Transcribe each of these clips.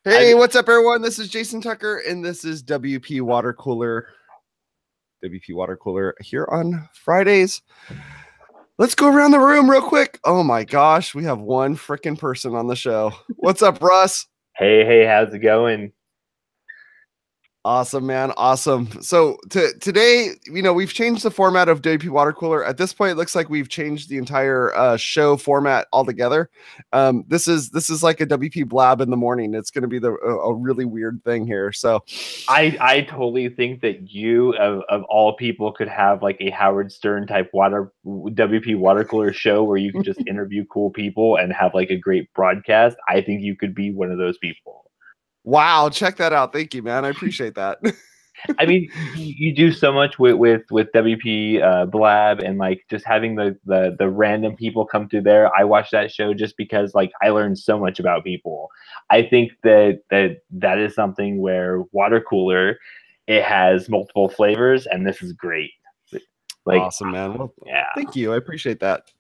Hey, what's up, everyone? This is Jason Tucker, and this is WP Water Cooler. WP Water Cooler here on Fridays. Let's go around the room real quick. Oh my gosh, we have one freaking person on the show. What's up, Russ? Hey, how's it going? Awesome, man. Awesome. So today, we've changed the format of WP Water Cooler. At this point, it looks like we've changed the entire show format altogether. This is like a WP Blab in the morning. It's going to be a really weird thing here. So I totally think that you of all people could have like a Howard Stern type WP water cooler show where you could just interview cool people and have like a great broadcast. I think you could be one of those people. Wow, check that out. Thank you, man. I appreciate that. I mean, you do so much with WP Blab and like just having the random people come through there. I watch that show just because like I learned so much about people. I think that is something where water cooler, it has multiple flavors, and this is great. Like, awesome, man. Well, yeah, thank you. I appreciate that.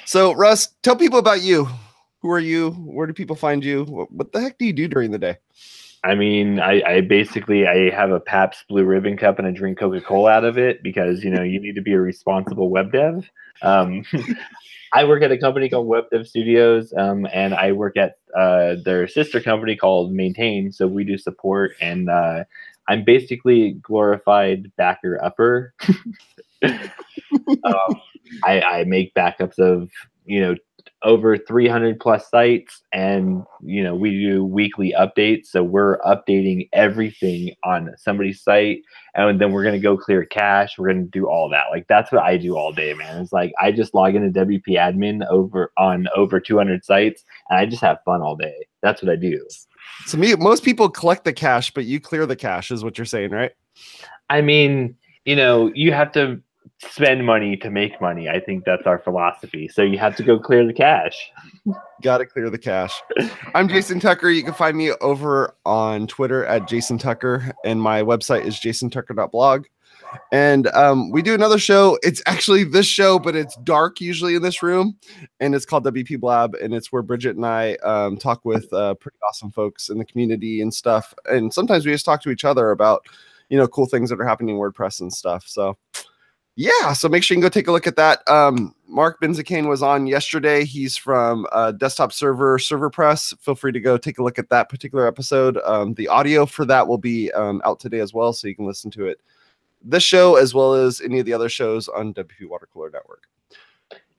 So, Russ, tell people about you. Who are you? Where do people find you? What the heck do you do during the day? I mean, I basically have a Pabst Blue Ribbon cup and I drink Coca-Cola out of it because, you need to be a responsible web dev. I work at a company called Web Dev Studios, and I work at their sister company called Maintain. So we do support, and I'm basically glorified backer upper. I make backups of, over 300 plus sites, and we do weekly updates, so we're updating everything on somebody's site, and then we're going to go clear cache. We're going to do all that. Like, that's what I do all day, man. It's like I just log into WP admin on over 200 sites, and I just have fun all day. That's what I do. So most people collect the cache, but you clear the cache is what you're saying, right? I mean, you have to spend money to make money. I think that's our philosophy. So you have to go clear the cache. Got to clear the cache. I'm Jason Tucker. You can find me over on Twitter at Jason Tucker, and my website is jasontucker.blog. And we do another show. It's actually this show, but it's dark usually in this room, and it's called WP Blab, and it's where Bridget and I talk with pretty awesome folks in the community and stuff. And sometimes we just talk to each other about cool things that are happening in WordPress and stuff. So yeah, so make sure you can go take a look at that. Mark Benzicane was on yesterday. He's from Desktop Server Press. Feel free to go take a look at that particular episode. The audio for that will be out today as well, so you can listen to it. This show, as well as any of the other shows on WP Watercooler Network.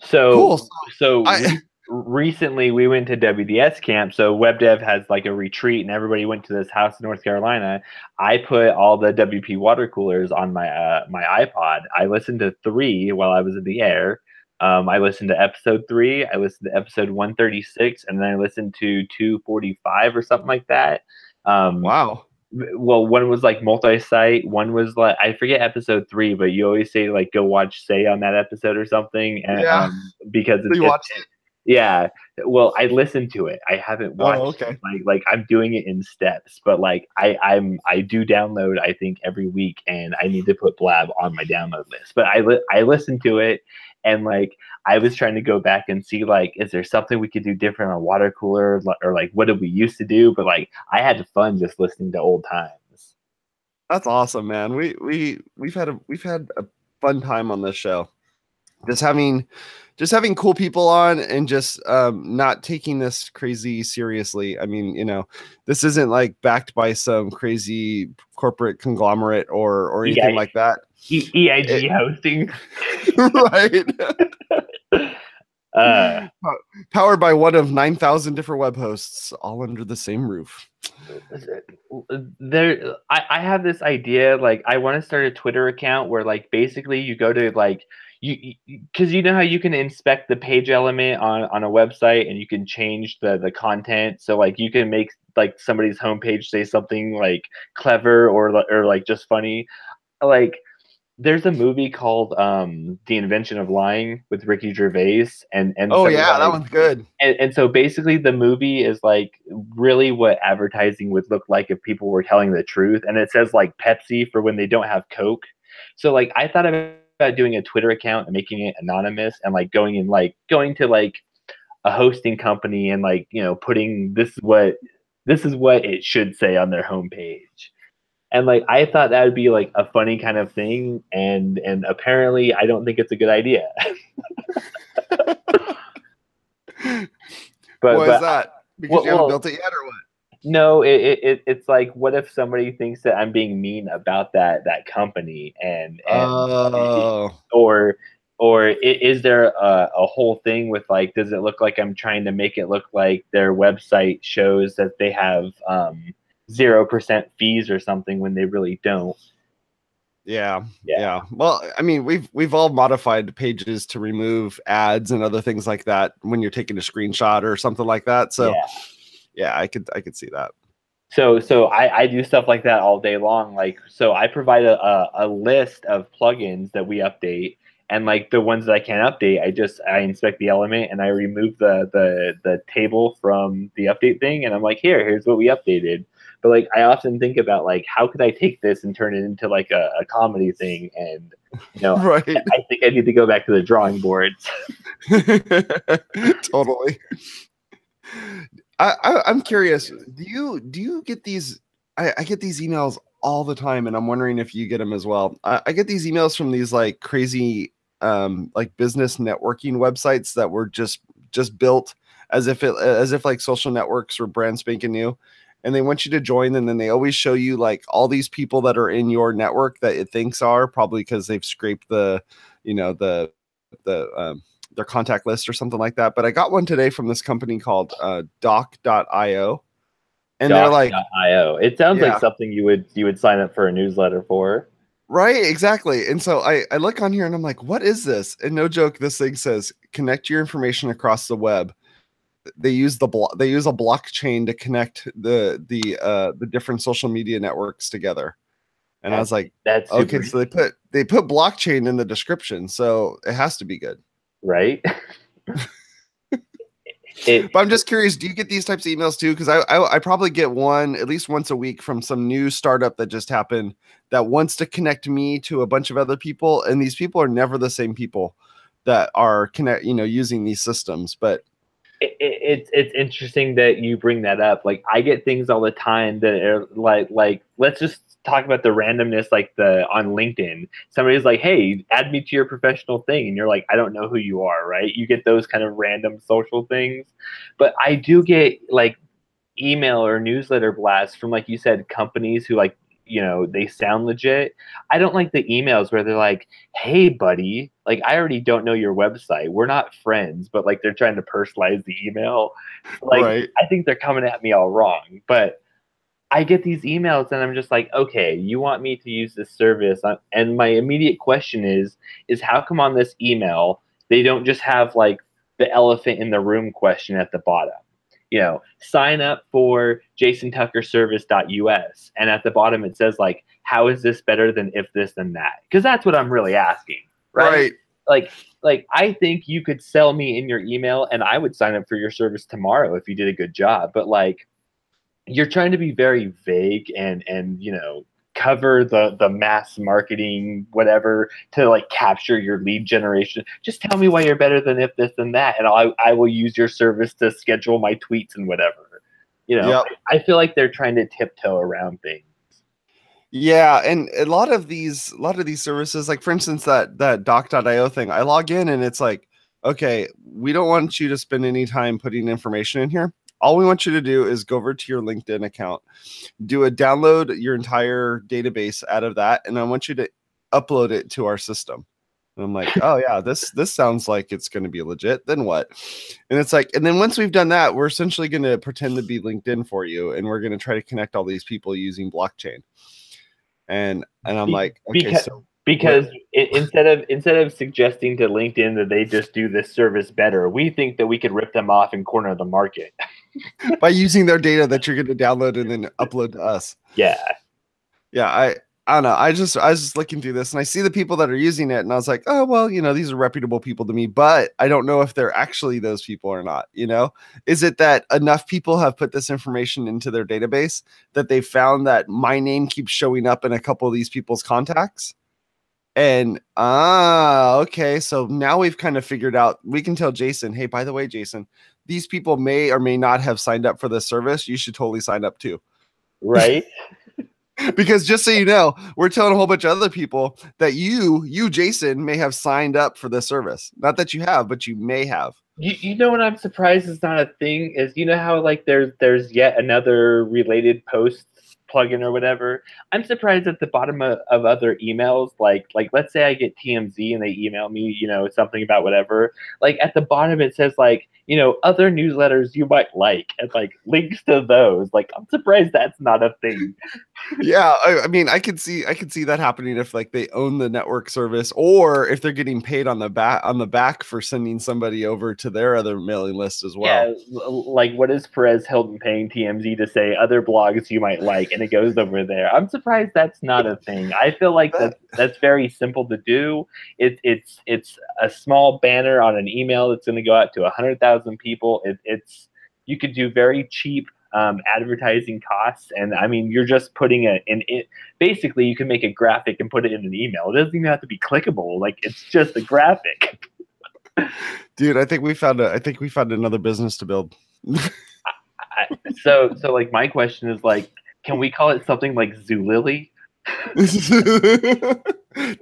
So cool. Recently we went to WDS camp. So WebDev has like a retreat, and everybody went to this house in North Carolina. I put all the WP water coolers on my my iPod. I listened to 3 while I was in the air. I listened to episode 3. I listened to episode 136, and then I listened to 245 or something like that. Wow. Well, one was like multi-site. One was like, I forget episode 3, but you always say like go watch Say on that episode or something, and because it's yeah. Well, I listened to it. I haven't watched it. Like I'm doing it in steps, but like I do download, I think, every week, and I need to put Blab on my download list. But I listened to it, and like I was trying to go back and see like, is there something we could do different on water cooler, or like what did we used to do? But like I had fun just listening to old times. That's awesome, man. We've had a fun time on this show. Just having cool people on, and just not taking this crazy seriously. I mean, this isn't like backed by some crazy corporate conglomerate or anything like that. EIG hosting. Right. Powered by one of 9,000 different web hosts, all under the same roof. I have this idea, like I want to start a Twitter account where like basically you go to like because you know how you can inspect the page element on a website, and you can change the content. So like you can make like somebody's homepage say something like clever or like just funny. Like there's a movie called The Invention of Lying with Ricky Gervais, and oh yeah, that one's good. And so basically the movie is like really what advertising would look like if people were telling the truth, and it says like Pepsi for when they don't have Coke. So like I thought about doing a Twitter account and making it anonymous, and like going to like a hosting company and like putting this is what this is what it should say on their homepage. And like I thought that would be like a funny kind of thing, and apparently I don't think it's a good idea. Why is that? Because you haven't built it yet, or what? No, it's like, what if somebody thinks that I'm being mean about that company, or is there a whole thing with like, does it look like I'm trying to make it look like their website shows that they have 0% fees or something when they really don't? Yeah. Well, I mean, we've all modified pages to remove ads and other things like that when you're taking a screenshot or something like that. So yeah, I could see that. So I do stuff like that all day long. Like, so I provide a list of plugins that we update, and like the ones that I can't update, I inspect the element and I remove the table from the update thing, and I'm like, here's what we updated. But like, I often think about like, how could I take this and turn it into like a comedy thing? And right. I think I need to go back to the drawing boards. Totally. I'm curious. Do you get these? I get these emails all the time, and I'm wondering if you get them as well. I get these emails from these like crazy like business networking websites that were just built as if like social networks were brand spanking new, and they want you to join, and then they always show you like all these people that are in your network that it thinks are, probably because they've scraped the their contact list or something like that. But I got one today from this company called doc.io, and they're like .io. It sounds like something you would sign up for a newsletter for. Right, exactly. And so I look on here and I'm like, what is this? And no joke, this thing says connect your information across the web. They use a blockchain to connect the different social media networks together. And I was like, that's okay. So they put blockchain in the description, so it has to be good, right? But I'm just curious, do you get these types of emails too? Because I probably get one at least once a week from some new startup that just happened that wants to connect me to a bunch of other people, and these people are never the same people that are using these systems. But it's interesting that you bring that up. Like, I get things all the time that are like let's just talk about the randomness, like on LinkedIn. Somebody's like, hey, add me to your professional thing, and you're like, I don't know who you are, right? You get those kind of random social things. But I do get like email or newsletter blasts from, like you said, companies who like, they sound legit. I don't like the emails where they're like, hey buddy, like, I already don't know your website, we're not friends, but like they're trying to personalize the email. Like, right. I think they're coming at me all wrong. But I get these emails and I'm just like, okay, you want me to use this service, and my immediate question is how come on this email they don't just have like the elephant in the room question at the bottom? Sign up for jasontuckerservice.us, and at the bottom it says like, how is this better than if this then that? Because that's what I'm really asking, right? Like I think you could sell me in your email, and I would sign up for your service tomorrow if you did a good job. But like, you're trying to be very vague and cover the mass marketing whatever to like capture your lead generation. Just tell me why you're better than if this and that, and I will use your service to schedule my tweets and whatever. Yep. I feel like they're trying to tiptoe around things. Yeah, and a lot of these services, like for instance that doc.io thing, I log in and it's like, okay, we don't want you to spend any time putting information in here. All we want you to do is go over to your LinkedIn account, download your entire database out of that, and I want you to upload it to our system. And I'm like, oh yeah, this sounds like it's going to be legit. Then what? And it's like, and then once we've done that, we're essentially going to pretend to be LinkedIn for you, and we're going to try to connect all these people using blockchain. And I'm like, okay, because instead of suggesting to LinkedIn that they just do this service better, we think that we could rip them off and corner the market by using their data that you're going to download and then upload to us. Yeah. I don't know. I was just looking through this and I see the people that are using it, and I was like, oh, well, these are reputable people to me, but I don't know if they're actually those people or not. Is it that enough people have put this information into their database that they found that my name keeps showing up in a couple of these people's contacts? And okay, so now we've kind of figured out, we can tell Jason, hey, by the way, Jason, these people may or may not have signed up for this service, you should totally sign up too. Right. Because just so you know, we're telling a whole bunch of other people that you, Jason, may have signed up for this service. Not that you have, but you may have. You know what I'm surprised is not a thing is, you know how like there's yet another related posts plugin or whatever. I'm surprised at the bottom of other emails, like let's say I get TMZ and they email me, you know, something about whatever. Like at the bottom it says like, you know, other newsletters you might like, and like links to those. Like I'm surprised that's not a thing. Yeah, I mean, I could see that happening if like they own the network service, or if they're getting paid on the back for sending somebody over to their other mailing list as well. Yeah, like what is Perez Hilton paying TMZ to say other blogs you might like, and it goes over there. I'm surprised that's not a thing. I feel like that's very simple to do. It's a small banner on an email that's going to go out to 100,000 people. It's you could do very cheap advertising costs, and I mean you're just putting it basically you can make a graphic and put it in an email. It doesn't even have to be clickable. Like it's just a graphic. Dude, I think we found another business to build. So like my question is like, can we call it something like Zulily?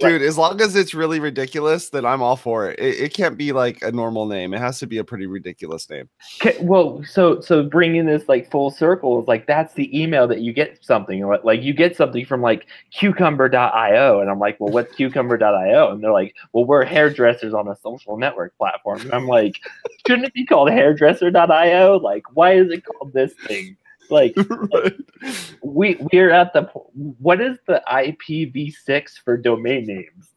Dude, as long as it's really ridiculous, then I'm all for it. It can't be like a normal name. It has to be a pretty ridiculous name. Well, so bringing this like full circle is like that's the email that you get something, like you get something from like cucumber.io, and I'm like, well, what's cucumber.io? And they're like, well, we're hairdressers on a social network platform, and I'm like, shouldn't it be called hairdresser.io? Like, why is it called this thing? Like, right. we're at the what is the IPv6 for domain names?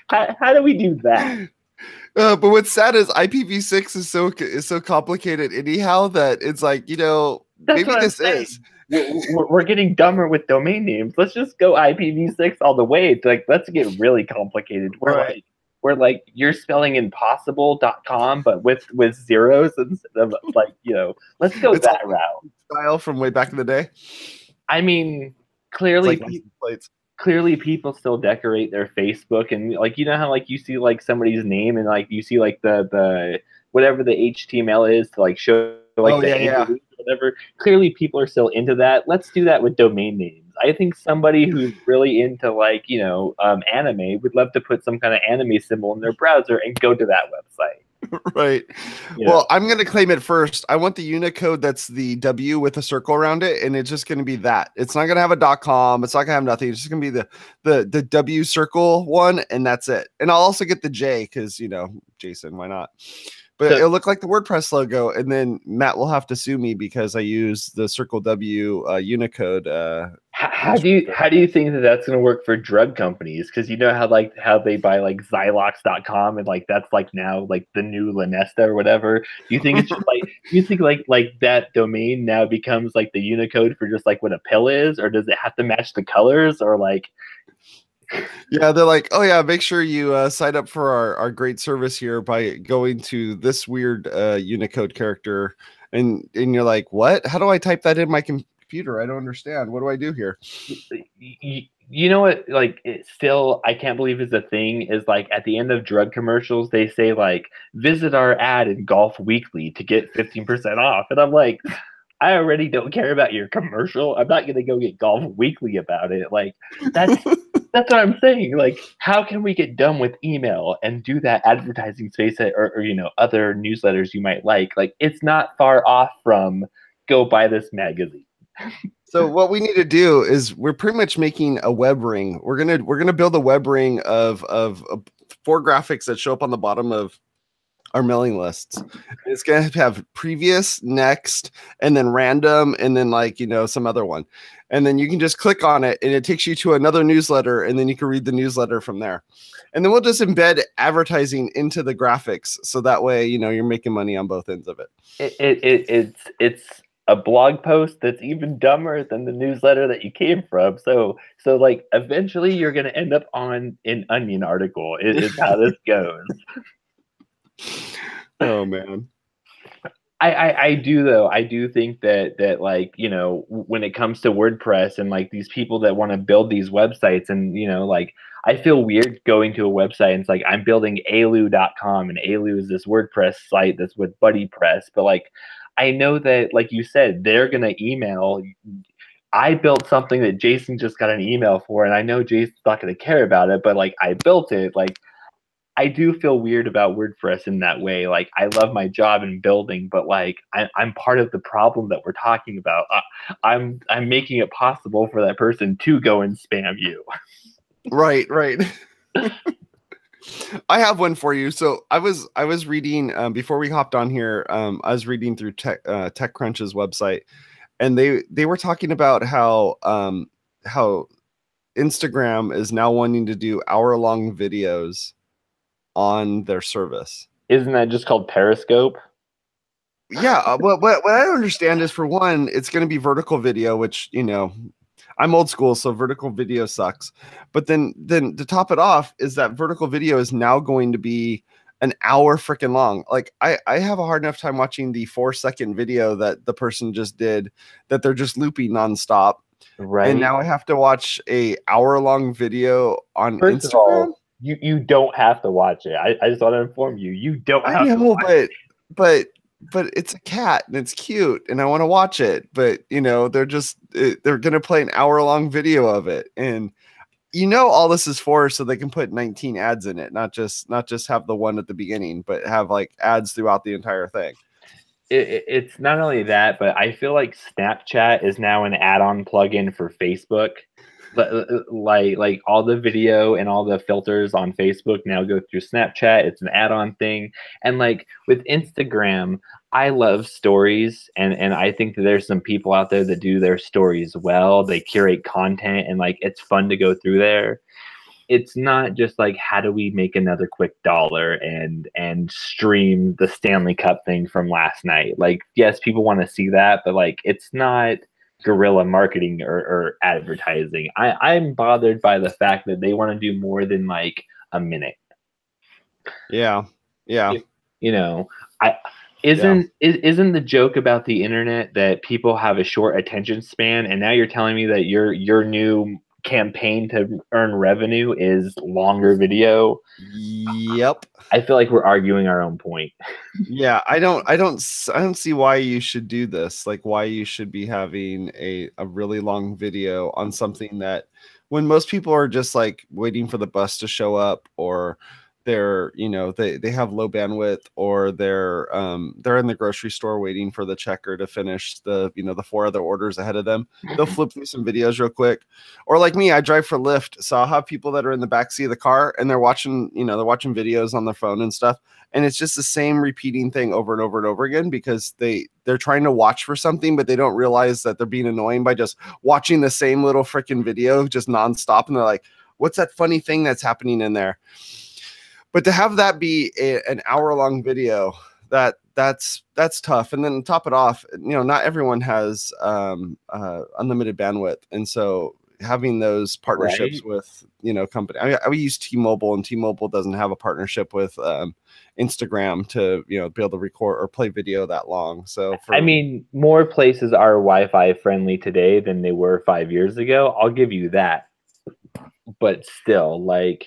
how do we do that? But what's sad is IPv6 is so complicated anyhow that it's like, you know, that's maybe this is. We're getting dumber with domain names. Let's just go IPv6 all the way. It's like, let's get really complicated. We're like you're spelling impossible.com, but with zeros instead of like, you know, let's go that route. Style from way back in the day. I mean, clearly people still decorate their Facebook, and like, you know how like you see like somebody's name and like you see like the whatever the HTML is to like show like whatever. Clearly people are still into that. Let's do that with domain names. I think somebody who's really into like, you know, anime would love to put some kind of anime symbol in their browser and go to that website. Right. Yeah. Well, I'm going to claim it first. I want the Unicode that's the W with a circle around it, and it's just going to be that. It's not going to have a .com. It's not going to have nothing. It's just going to be the W circle one, and that's it. And I'll also get the J because, you know, Jason, why not? But it'll look like the WordPress logo, and then Matt will have to sue me because I use the Circle W Unicode. How do you think that's going to work for drug companies? Because you know how they buy like Zylox.com, and like that's like now like the new Lanesta or whatever. Do you think it's just like like that domain now becomes like the Unicode for just like what a pill is, or does it have to match the colors, or like? Yeah, they're like, oh yeah, make sure you sign up for our great service here by going to this weird Unicode character, and you're like, what? How do I type that in my computer? I don't understand. What do I do here? You know what? Like, it's still, I can't believe is a thing. Is like at the end of drug commercials, they say like, visit our ad in Golf Weekly to get 15% off, and I'm like, I already don't care about your commercial. I'm not gonna go get Golf Weekly about it. Like that's what I'm saying. Like, how can we get done with email and do that advertising space or you know, other newsletters you might like? Like, it's not far off from go buy this magazine. So what we need to do is we're pretty much making a web ring. We're gonna build a web ring of 4 graphics that show up on the bottom of our mailing lists. It's going to have previous, next, and then random, and then like, you know, some other one. And then you can just click on it and it takes you to another newsletter, and then you can read the newsletter from there. And then we'll just embed advertising into the graphics. So that way, you know, you're making money on both ends of it. It's a blog post that's even dumber than the newsletter that you came from. So like eventually you're going to end up on an Onion article. It's how this goes. Oh man. I do though. I do think that like, you know, when it comes to WordPress and like these people that want to build these websites and, you know, like I feel weird going to a website and it's like I'm building alu.com and alu is this WordPress site that's with BuddyPress, but like I know that like you said, they're going to email. I built something that Jason just got an email for, and I know Jason's not going to care about it, but like I built it. Like I do feel weird about WordPress in that way. Like I love my job in building, but like I'm part of the problem that we're talking about. I'm making it possible for that person to go and spam you. Right. I have one for you. So I was reading before we hopped on here. I was reading through TechCrunch's website, and they were talking about how Instagram is now wanting to do hour-long videos on their service. Isn't that just called Periscope? Yeah. What I understand is, for one, it's going to be vertical video, which, you know, I'm old school, so vertical video sucks. But then to top it off is that vertical video is now going to be an hour freaking long. Like I have a hard enough time watching the 4-second video that the person just did, that they're just looping nonstop. Right. And now I have to watch a hour-long video on First Instagram. Of all, you don't have to watch it. I just want to inform you. You don't have to watch it. But it's a cat and it's cute and I want to watch it. But, you know, they're going to play an hour-long video of it. And, you know, all this is for so they can put 19 ads in it, not just have the one at the beginning, but have like ads throughout the entire thing. It's not only that, but I feel like Snapchat is now an add-on plugin for Facebook. Like all the video and all the filters on Facebook now go through Snapchat. It's an add-on thing. And like with Instagram, I love stories, and I think that there's some people out there that do their stories well. They curate content, and like it's fun to go through there. It's not just like, how do we make another quick dollar and stream the Stanley Cup thing from last night? Like, yes, people want to see that, but like it's not guerrilla marketing or advertising. I'm bothered by the fact that they want to do more than like a minute. Yeah. You know, isn't the joke about the internet that people have a short attention span, and now you're telling me that your new campaign to earn revenue is longer video? Yep. I feel like we're arguing our own point. Yeah, I don't see why you should do this. Like why you should be having a really long video on something that, when most people are just like waiting for the bus to show up, or they're, you know, they have low bandwidth, or they're in the grocery store waiting for the checker to finish the, you know, the 4 other orders ahead of them. They'll flip through some videos real quick. Or like me, I drive for Lyft, so I'll have people that are in the backseat of the car and they're watching videos on their phone and stuff. And it's just the same repeating thing over and over and over again, because they're trying to watch for something, but they don't realize that they're being annoying by just watching the same little freaking video just nonstop. And they're like, what's that funny thing that's happening in there? But to have that be an hour-long video, that's tough. And then top it off, you know, not everyone has unlimited bandwidth, and so having those partnerships with, you know, company. I mean, we use T-Mobile, and T-Mobile doesn't have a partnership with Instagram to, you know, be able to record or play video that long. So I mean, more places are Wi-Fi friendly today than they were 5 years ago. I'll give you that, but still, like,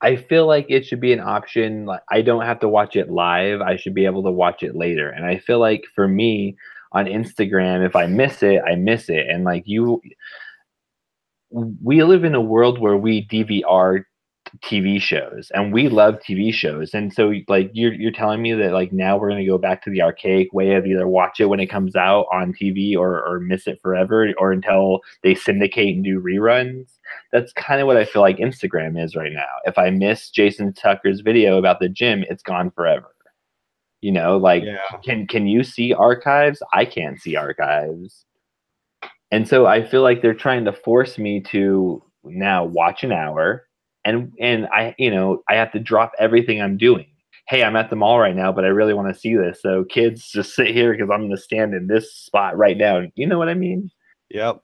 I feel like it should be an option. Like, I don't have to watch it live. I should be able to watch it later. And I feel like for me on Instagram, if I miss it, I miss it. And like we live in a world where we DVR TV shows, and we love TV shows. And so like you're telling me that like now we're going to go back to the archaic way of either watch it when it comes out on TV or miss it forever, or until they syndicate and do reruns. That's kind of what I feel like Instagram is right now. If I miss Jason Tucker's video about the gym, it's gone forever. You know, like, can you see archives? I can't see archives. And so I feel like they're trying to force me to now watch an hour, and I, you know, I have to drop everything I'm doing. Hey, I'm at the mall right now, but I really want to see this. So kids, just sit here because I'm going to stand in this spot right now. You know what I mean? Yep.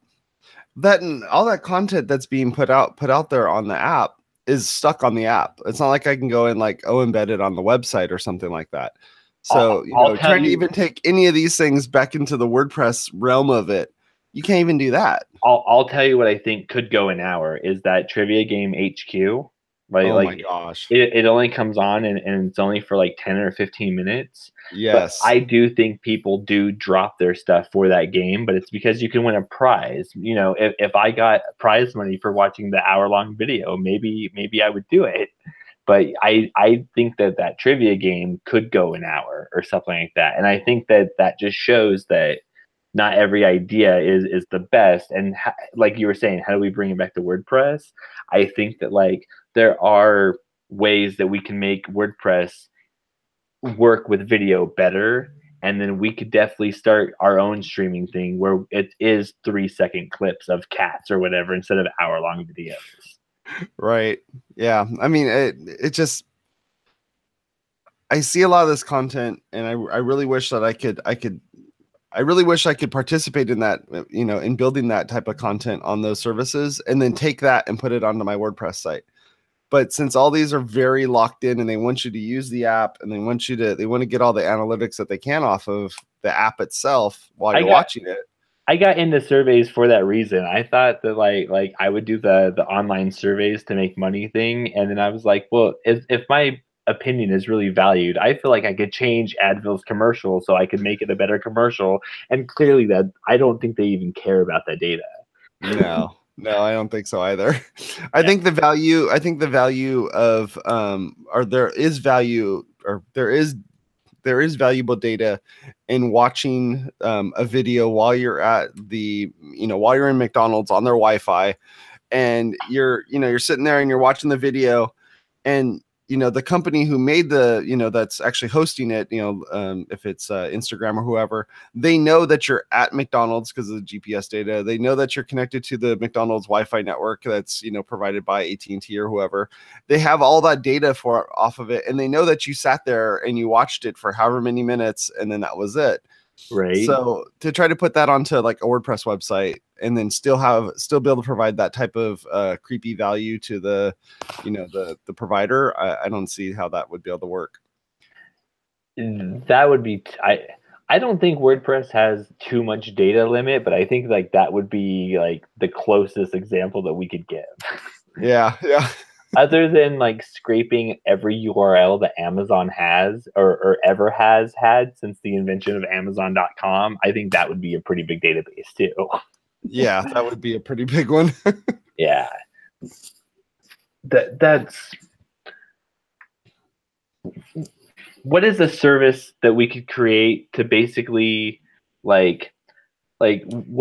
That and all that content that's being put out there on the app is stuck on the app. It's not like I can go and like embed it on the website or something like that. So, trying to even take any of these things back into the WordPress realm of it, you can't even do that. I'll tell you what I think could go an hour is that trivia game HQ. Right? Oh my gosh. It only comes on and it's only for like 10 or 15 minutes. Yes. But I do think people do drop their stuff for that game, but it's because you can win a prize. If I got prize money for watching the hour-long video, maybe I would do it. But I think that trivia game could go an hour or something like that. And I think that just shows that not every idea is the best. And like you were saying, how do we bring it back to WordPress? I think that there are ways that we can make WordPress work with video better. And then we could definitely start our own streaming thing where it is 3-second clips of cats or whatever instead of hour-long videos. Right. Yeah. I mean, it just, I see a lot of this content and I really wish that I really wish I could participate in that, in building that type of content on those services and then take that and put it onto my WordPress site. But since all these are very locked in and they want you to use the app and they want to get all the analytics that they can off of the app itself while you're watching it. I got into surveys for that reason. I thought that like I would do the online surveys to make money thing. And then I was like, well, if my opinion is really valued, I feel like I could change Advil's commercial so I could make it a better commercial. And clearly that I don't think they even care about that data. No, I don't think so either. I think the value of there is valuable data in watching a video while you're at while you're in McDonald's on their Wi-Fi, and you're sitting there and you're watching the video, and the company who made that's actually hosting it, if it's Instagram or whoever, they know that you're at McDonald's because of the GPS data. They know that you're connected to the McDonald's Wi-Fi network that's, provided by AT&T or whoever. They have all that data off of it. And they know that you sat there and you watched it for however many minutes. And then that was it. Right. So to try to put that onto like a WordPress website and then still be able to provide that type of creepy value to the provider, I don't see how that would be able to work. That would be I don't think WordPress has too much data limit, but I think that would be the closest example that we could give. Yeah. Other than scraping every URL that Amazon has or ever has had since the invention of Amazon.com, I think that would be a pretty big database too. Yeah, that would be a pretty big one. Yeah. That's what is a service that we could create to basically what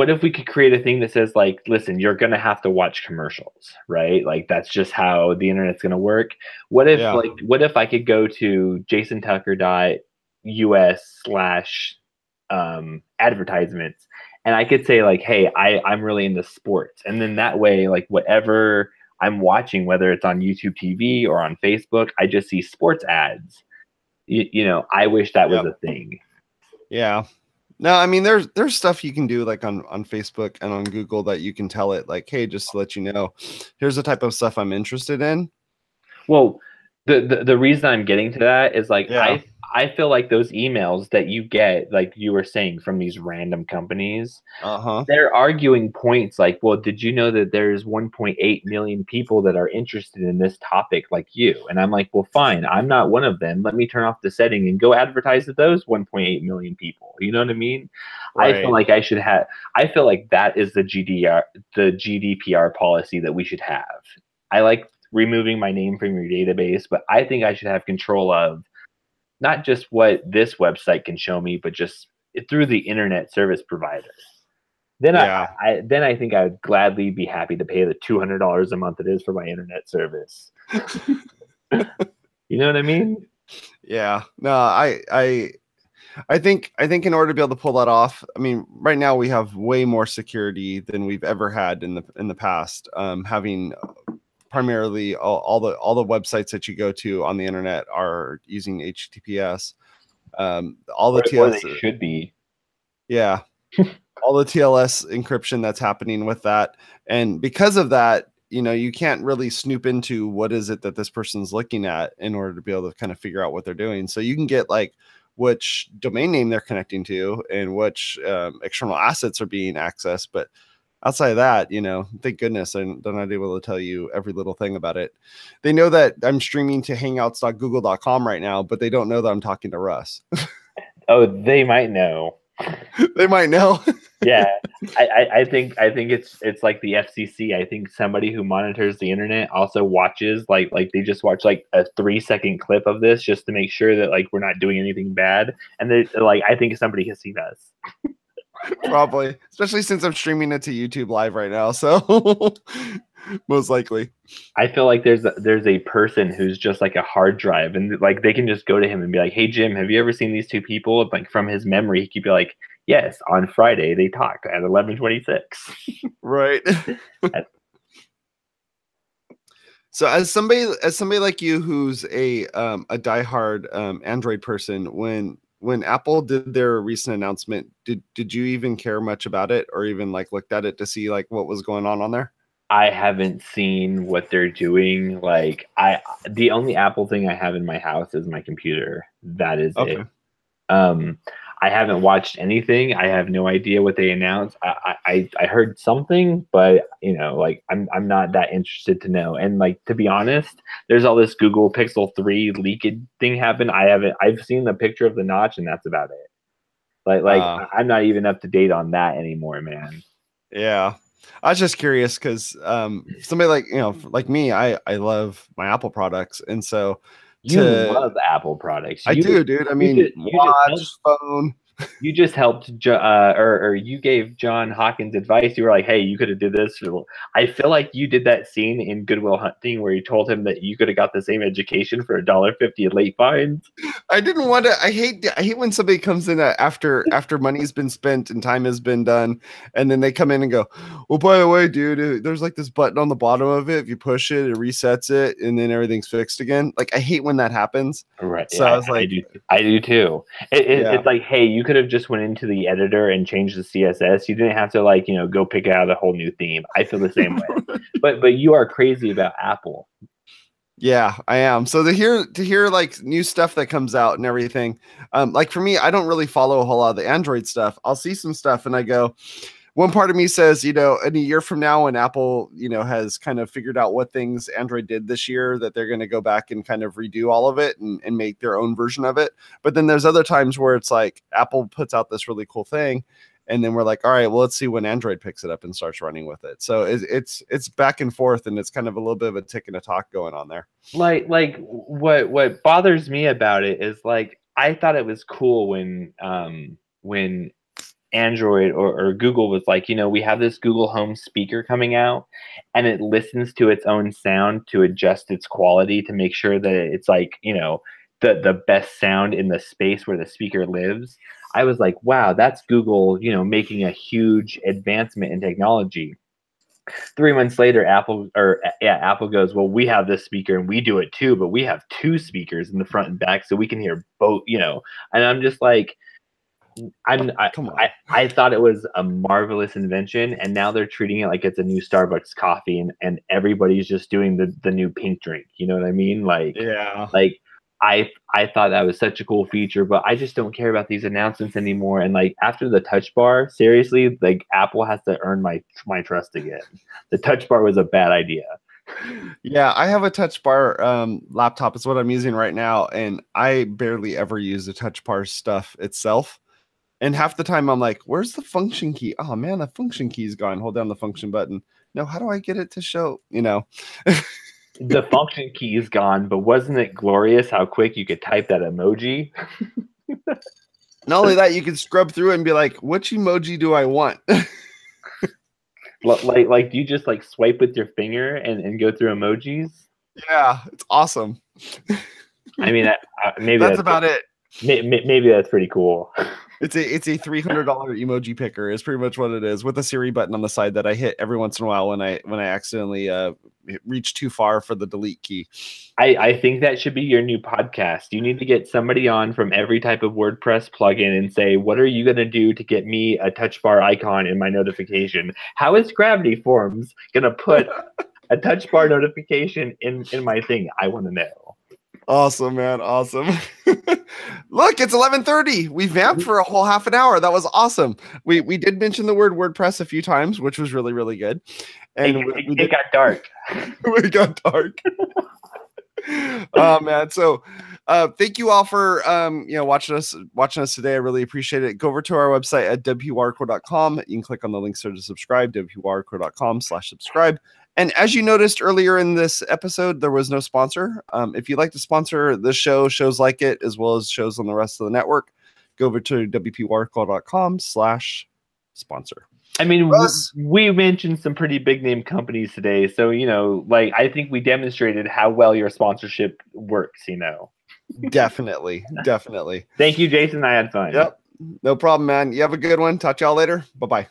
if we could create a thing that says listen, you're going to have to watch commercials, right? That's just how the internet's going to work. What if what if I could go to jasontucker.us/advertisements and I could say hey, I'm really into sports. And then that way, whatever I'm watching, whether it's on YouTube TV or on Facebook, I just see sports ads. I wish that was a thing. Yeah. No, I mean, there's stuff you can do on Facebook and on Google that you can tell it hey, just to let you know, here's the type of stuff I'm interested in. Well, the reason I'm getting to that is I feel like those emails that you get, you were saying, from these random companies, they're arguing points well, did you know that there's 1.8 million people that are interested in this topic like you? And I'm like, well, fine, I'm not one of them. Let me turn off the setting and go advertise to those 1.8 million people. You know what I mean? Right. I feel like I feel like that is the GDPR policy that we should have. I like removing my name from your database, but I think I should have control of not just what this website can show me, but just through the internet service provider. Then I think I would gladly be happy to pay the $200 a month it is for my internet service. You know what I mean? Yeah. No, I think in order to be able to pull that off, I mean, right now we have way more security than we've ever had in the past. Having primarily all the websites that you go to on the internet are using HTTPS. All the TLS they should be. Yeah. All the TLS encryption that's happening with that. And because of that, you can't really snoop into what is it that this person's looking at in order to be able to kind of figure out what they're doing. So you can get which domain name they're connecting to and which external assets are being accessed. But outside of that, thank goodness they're not able to tell you every little thing about it. They know that I'm streaming to hangouts.google.com right now, but they don't know that I'm talking to Russ. Oh, they might know. They might know. Yeah, I think it's like the FCC. I think somebody who monitors the internet also watches like they just watch like a 3-second clip of this just to make sure that like we're not doing anything bad. And they like I think somebody has seen us. Probably, especially since I'm streaming it to YouTube live right now. So most likely. I feel like there's a person who's just like a hard drive, and like they can just go to him and be like, "Hey Jim, have you ever seen these two people?" Like from his memory, he could be like, "Yes, on Friday they talked at 11:26." Right. So as somebody like you who's a diehard Android person, when Apple did their recent announcement, did you even care much about it or even like looked at it to see like what was going on there? I haven't seen what they're doing. Like the only Apple thing I have in my house is my computer. That is it. I haven't watched anything. I have no idea what they announced. I heard something, but like I'm not that interested to know. And like to be honest, there's all this Google Pixel 3 leaked thing happen. I've seen the picture of the notch, and that's about it. Like I'm not even up to date on that anymore, man. Yeah. I was just curious because somebody like like me, I love my Apple products, and so you love Apple products. I do, dude. I mean, watch, phone. You just helped, or you gave John Hawkins advice. You were like, "Hey, you could have did this." I feel like you did that scene in Good Will Hunting where you told him that you could have got the same education for $1.50 at late fines. I didn't want to. I hate when somebody comes in after money's been spent and time has been done, and then they come in and go, "Well, by the way, dude, there's like this button on the bottom of it. If you push it, it resets it, and then everything's fixed again." Like I hate when that happens. Right. So I was like, I do too. It's like, hey, you could have just went into the editor and changed the CSS. You didn't have to like go pick out a whole new theme. I feel the same way. But you are crazy about Apple. Yeah, I am. So to hear like new stuff that comes out and everything, like for me, I don't really follow a whole lot of the Android stuff. I'll see some stuff and I go, one part of me says, in a year from now when Apple, has kind of figured out what things Android did this year, that they're going to go back and kind of redo all of it and make their own version of it. But then there's other times where it's like Apple puts out this really cool thing. And then we're like, all right, well, let's see when Android picks it up and starts running with it. So it's back and forth, and it's kind of a little bit of a tick and a talk going on there. Like what bothers me about it is like I thought it was cool when Android or Google was like, we have this Google Home speaker coming out, and it listens to its own sound to adjust its quality to make sure that it's like the best sound in the space where the speaker lives. I was like, wow, that's Google, making a huge advancement in technology. 3 months later, Apple goes, well, we have this speaker and we do it too, but we have 2 speakers in the front and back so we can hear both, and I'm just like, I thought it was a marvelous invention, and now they're treating it like it's a new Starbucks coffee, and everybody's just doing the new pink drink. You know what I mean? Like, yeah, like I thought that was such a cool feature, but I just don't care about these announcements anymore. And like after the touch bar, seriously, like Apple has to earn my trust again. The touch bar was a bad idea. Yeah, I have a touch bar laptop. It's what I'm using right now, and I barely ever use the touch bar stuff itself. And half the time I'm like, where's the function key? Oh man, the function key is gone. Hold down the function button. No, how do I get it to show? The function key is gone, but wasn't it glorious how quick you could type that emoji? Not only that, you could scrub through it and be like, which emoji do I want? like do you just like swipe with your finger and go through emojis? Yeah, it's awesome. I mean, maybe that's about it. Maybe that's pretty cool. It's a $300 emoji picker is pretty much what it is, with a Siri button on the side that I hit every once in a while when I accidentally reach too far for the delete key. I think that should be your new podcast. You need to get somebody on from every type of WordPress plugin and say, what are you going to do to get me a touch bar icon in my notification? How is Gravity Forms going to put a touch bar notification in my thing? I want to know. Awesome, man. Awesome. Look, it's 11:30. We vamped for a whole half an hour. That was awesome. We did mention the word WordPress a few times, which was really, really good. And it got dark. We got dark. Oh man. So thank you all for watching us today. I really appreciate it. Go over to our website at WPwatercooler.com. You can click on the links there to subscribe, WPwatercooler.com/subscribe. And as you noticed earlier in this episode, there was no sponsor. If you'd like to sponsor this show, shows like it, as well as shows on the rest of the network, go over to WPwatercooler.com/sponsor. I mean, we mentioned some pretty big name companies today. So, I think we demonstrated how well your sponsorship works, Definitely. Thank you, Jason. I had fun. Yep. No problem, man. You have a good one. Talk to y'all later. Bye-bye.